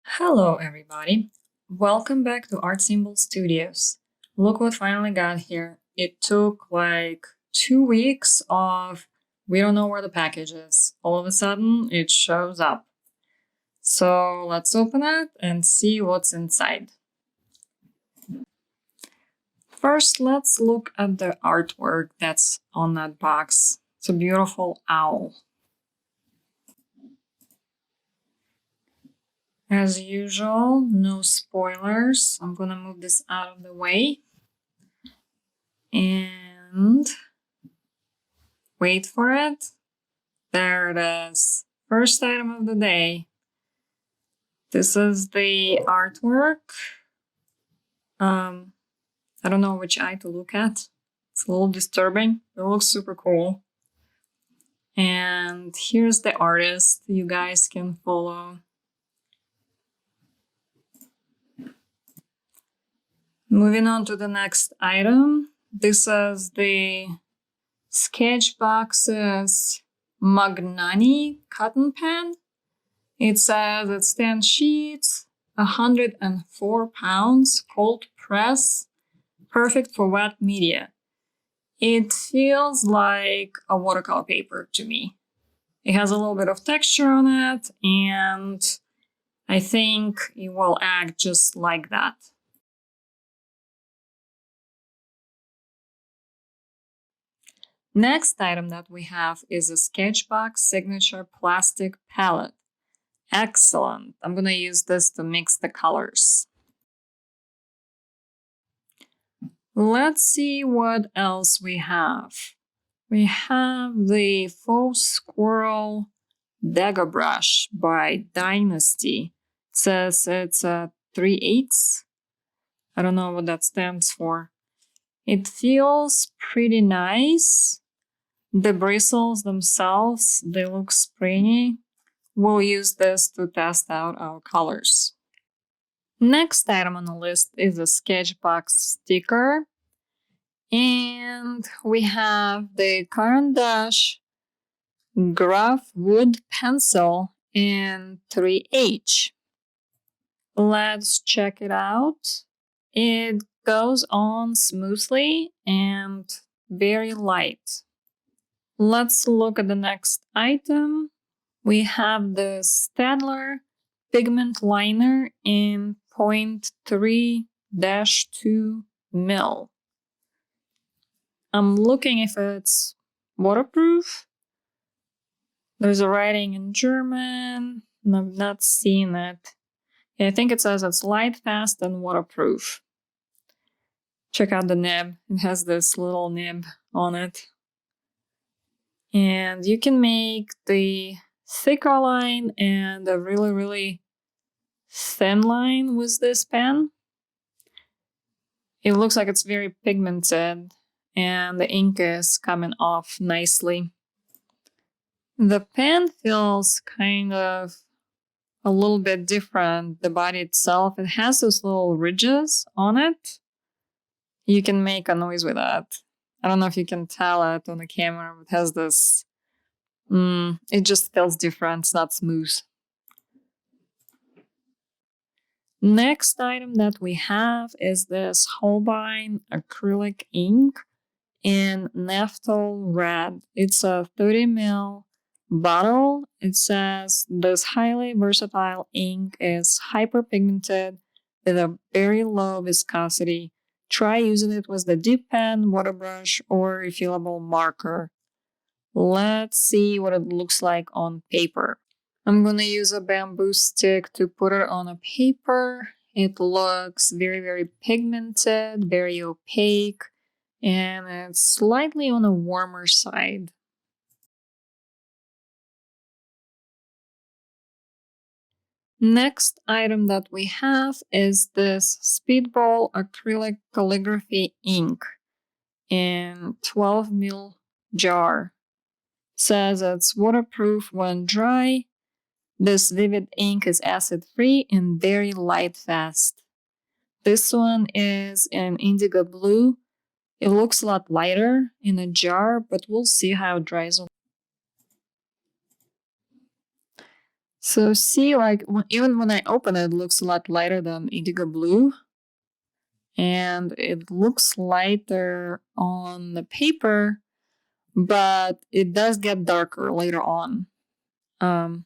Hello everybody, welcome back to Art Symbol Studios. Look what finally got here. It took like 2 weeks of we don't know where the package is. All of a sudden it shows up. So let's open it and see what's inside. First, let's look at the artwork that's on that box. It's a beautiful owl. As usual, no spoilers. I'm gonna move this out of the way. And wait for it. There it is. First item of the day. This is the artwork. I don't know which eye to look at. It's a little disturbing. It looks super cool. And here's the artist you guys can follow. Moving on to the next item. This is the Sketchbox's Magnani cotton pen. It says it's 10 sheets, 104 pounds, cold press, perfect for wet media. It feels like a watercolor paper to me. It has a little bit of texture on it, and I think it will act just like that. Next item that we have is a Sketchbox Signature Plastic Palette. Excellent. I'm gonna use this to mix the colors. Let's see what else we have. We have the Faux Squirrel Dagger Brush by Dynasty. It says it's a 3/8. I don't know what that stands for. It feels pretty nice. The bristles themselves, they look springy. We'll use this to test out our colors. Next item on the list is a Sketchbox sticker. And we have the Caran d'Ache Graph Wood Pencil in 3H. Let's check it out. It goes on smoothly and very light. Let's look at the next item. We have the Staedtler Pigment Liner in 0.3-2 mil. I'm looking if it's waterproof. There's a writing in German, and I've not seen it. Yeah, I think it says it's light, fast, and waterproof. Check out the nib. It has this little nib on it. And you can make the thicker line and a really, really thin line with this pen. It looks like it's very pigmented and the ink is coming off nicely. The pen feels kind of a little bit different. The body itself, it has those little ridges on it. You can make a noise with that. I don't know if you can tell it on the camera, but it has this, it just feels different. It's not smooth. Next item that we have is this Holbein acrylic ink in Naphthol Red. It's a 30 ml bottle. It says this highly versatile ink is hyperpigmented with a very low viscosity. Try using it with the dip pen, water brush, or refillable marker. Let's see what it looks like on paper. I'm gonna use a bamboo stick to put it on a paper. It looks very, very pigmented, very opaque, and it's slightly on the warmer side. Next item that we have is this Speedball acrylic calligraphy ink in 12 ml jar. Says it's waterproof when dry. This vivid ink is acid-free and very light fast. This one is in indigo blue. It looks a lot lighter in a jar, but we'll see how it dries on. So see, like even when I open it, it looks a lot lighter than indigo blue. And it looks lighter on the paper, but it does get darker later on. Um,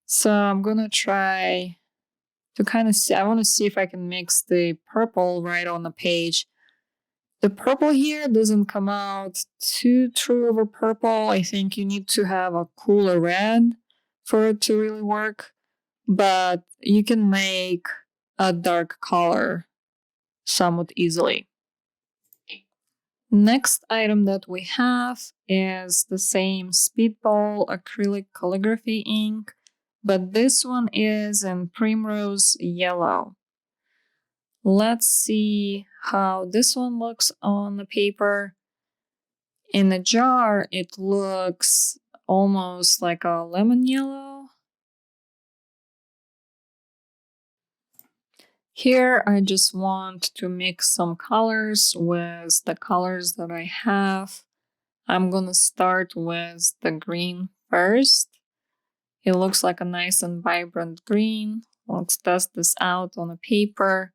so I'm gonna try to kind of see. I want to see if I can mix the purple right on the page. The purple here doesn't come out too true of a purple. I think you need to have a cooler red for it to really work. But you can make a dark color somewhat easily. Next item that we have is the same Speedball acrylic calligraphy ink, but this one is in Primrose Yellow. Let's see how this one looks on the paper. In the jar, it looks almost like a lemon yellow. Here, I just want to mix some colors with the colors that I have. I'm gonna start with the green first. It looks like a nice and vibrant green. Let's test this out on a paper.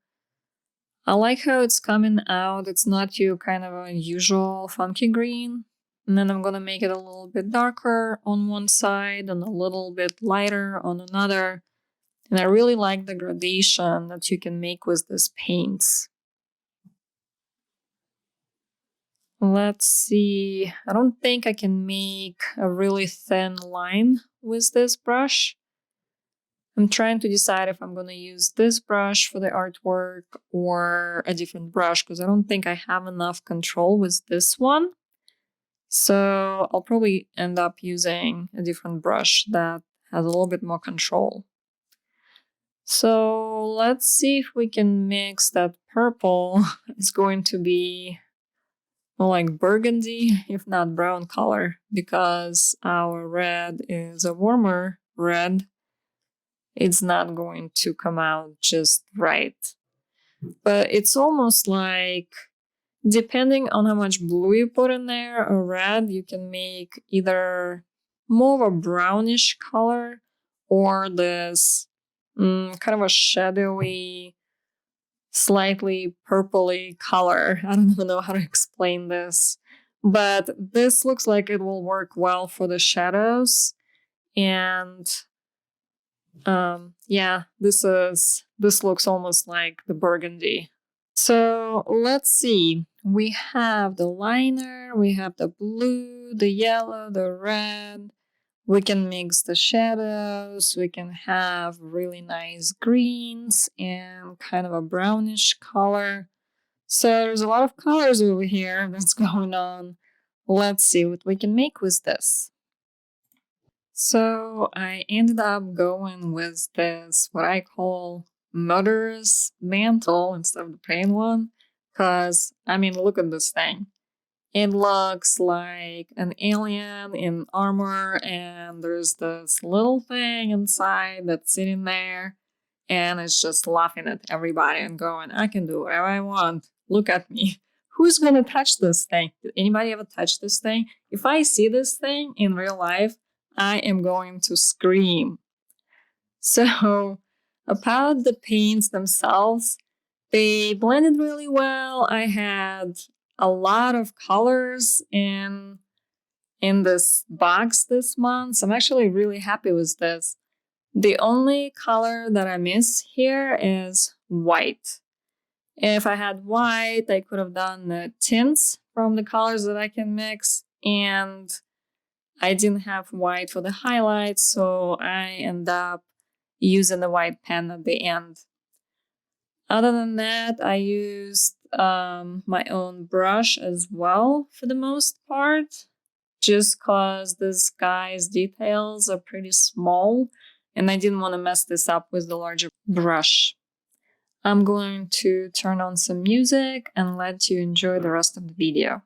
I like how it's coming out. It's not your kind of unusual funky green. And then I'm gonna make it a little bit darker on one side and a little bit lighter on another. And I really like the gradation that you can make with these paints. Let's see. I don't think I can make a really thin line with this brush. I'm trying to decide if I'm going to use this brush for the artwork or a different brush because I don't think I have enough control with this one. So I'll probably end up using a different brush that has a little bit more control. So let's see if we can mix that purple. It's going to be more like burgundy, if not brown color, because our red is a warmer red. It's not going to come out just right. But it's almost like, depending on how much blue you put in there or red, you can make either more of a brownish color or this kind of a shadowy, slightly purpley color. I don't even know how to explain this, but this looks like it will work well for the shadows. And yeah, this looks almost like the burgundy. So let's see. We have the liner, we have the blue, the yellow, the red. We can mix the shadows. We can have really nice greens and kind of a brownish color. So there's a lot of colors over here that's going on. Let's see what we can make with this. So I ended up going with this, what I call murderous mantle instead of the plain one. Because, I mean, look at this thing. It looks like an alien in armor, and there's this little thing inside that's sitting there, and it's just laughing at everybody and going, I can do whatever I want. Look at me. Who's gonna touch this thing? Did anybody ever touch this thing? If I see this thing in real life, I am going to scream. So, about the paints themselves, they blended really well. I had a lot of colors in this box this month. So I'm actually really happy with this. The only color that I miss here is white. If I had white, I could have done the tints from the colors that I can mix, and I didn't have white for the highlights, so I end up using the white pen at the end. Other than that, I used my own brush as well for the most part, just because this guy's details are pretty small and I didn't want to mess this up with the larger brush. I'm going to turn on some music and let you enjoy the rest of the video.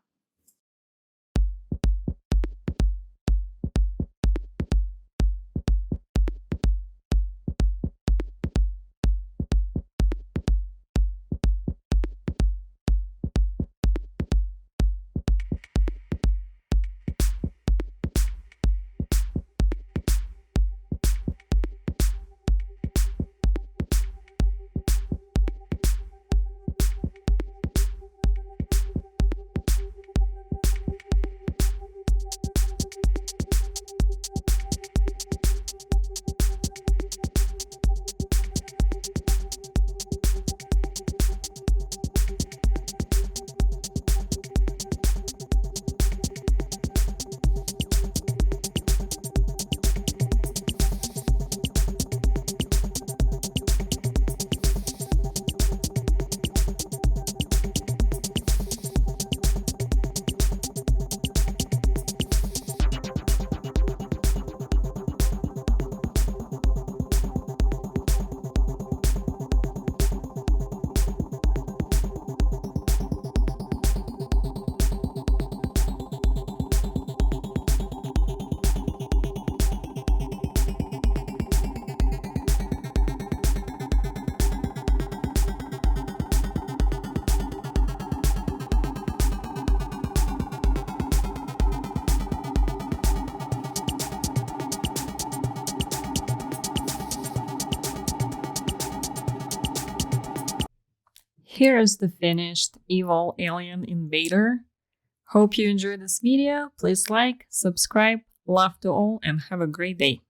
Here is the finished evil alien invader. Hope you enjoyed this video. Please like, subscribe, love to all, and have a great day.